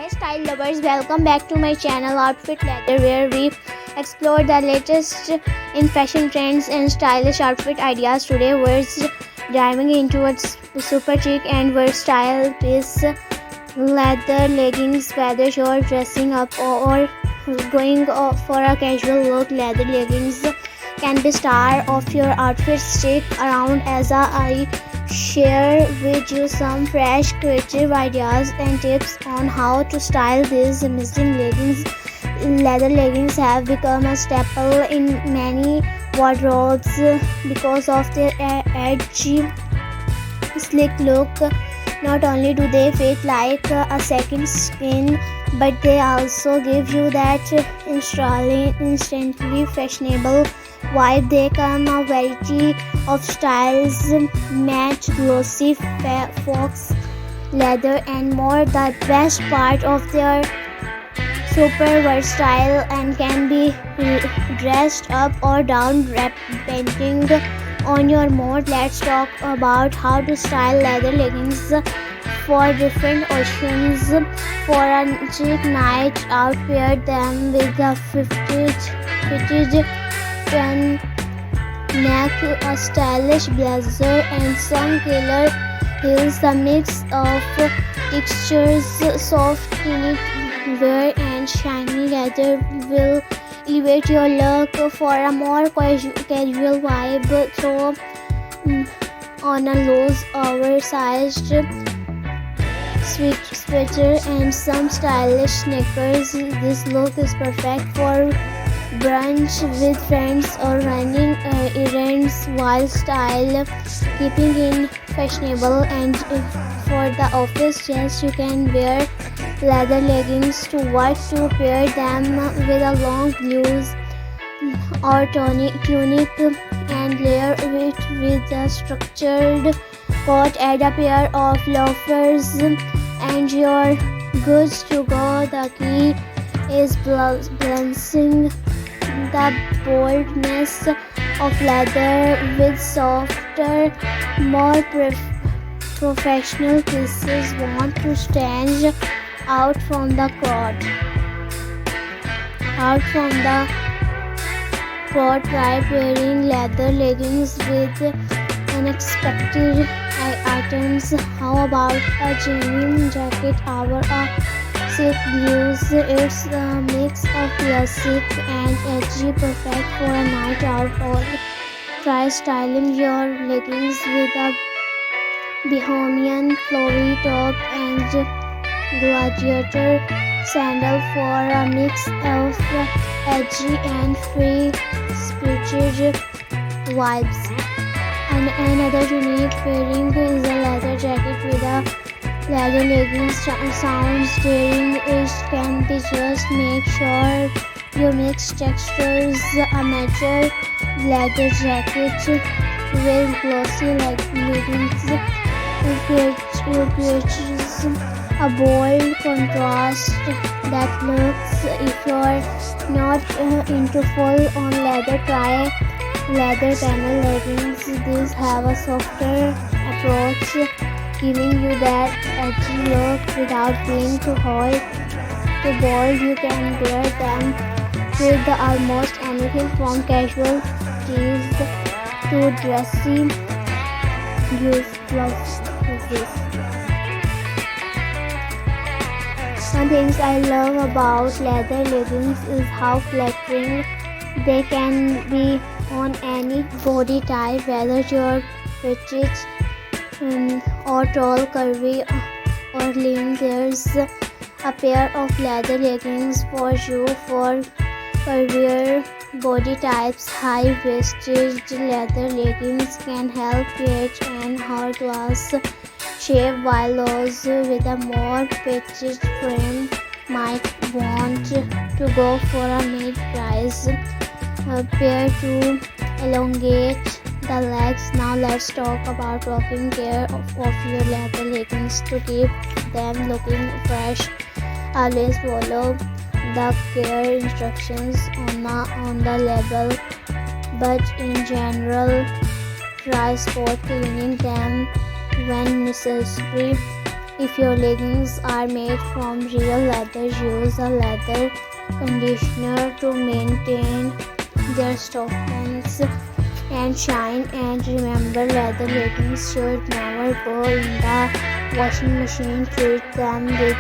Hey style lovers, welcome back to my channel Outfit Leather, where we explore the latest in fashion trends and stylish outfit ideas. Today we're diving into a super chic and versatile piece, leather leggings. Whether you're dressing up or going for a casual look, leather leggings can be star of your outfit. Stick around as I share with you some fresh creative ideas and tips on how to style these amazing leggings. Leather leggings have become a staple in many wardrobes because of their edgy, sleek look. Not only do they fit like a second skin, but they also give you that instantly fashionable vibe. They come a variety of styles, match, glossy, fox leather and more. The best part of their super versatile and can be dressed up or down depending on your mood. Let's talk about how to style leather leggings for different occasions. For a chic night out, pair them with a fitted neck, a stylish blazer and some killer heels. The mix of textures, soft knitwear and shiny leather will elevate your look. For a more casual vibe, throw on a loose oversized sweater and some stylish sneakers. This look is perfect for brunch with friends or running errands while style keeping in fashionable. And for the office, yes, you can wear leather leggings to work, to pair them with a long blouse or tunic and layer it with a structured coat. Add a pair of loafers and you're good to go. The key is balancing the boldness of leather with softer, more professional pieces. Want to stand out from the crowd. Try pairing leather leggings with unexpected items. How about a genuine jacket or a silk blues? It's a mix of classic and edgy, perfect for a night out. Or try styling your leggings with a bohemian flowy top and gladiator sandal for a mix of edgy and free-spirited vibes. And another unique pairing is a leather jacket with a leather leggings. Sounds daring, it can be. Just make sure you mix textures. A mature leather jacket with glossy leggings creates a bold contrast that looks. If you're not into full-on leather, try leather panel leggings. These have a softer approach, giving you that edgy look without being too hot, too bold. You can wear them with almost anything from casual tees to dressy blouses. One thing I love about leather leggings is how flattering they can be on any body type, whether you're petite or tall, curvy or lean. There's a pair of leather leggings for you. For curvier body types, high-waisted leather leggings can help create an hourglass shape, while those with a more petite frame might want to go for a mid-price pair to elongate the legs. Now let's talk about taking care of your leather leggings to keep them looking fresh. Always follow the care instructions on the label, but in general, try spot cleaning them when necessary. If your leggings are made from real leather, use a leather conditioner to maintain their softness and shine. And remember, leather leggings should never go in the washing machine. Treat them with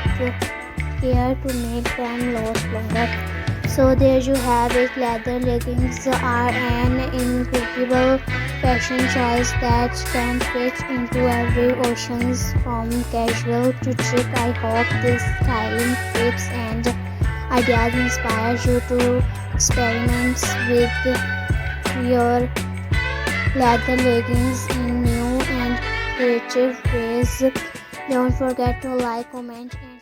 care to make them last longer. So there you have it. Leather leggings are an incredible fashion choice that can fit into every occasion, from casual to chic. I hope these styling tips and ideas inspire you to experiment with your leather leggings in new and creative ways. Don't forget to like, comment, and subscribe.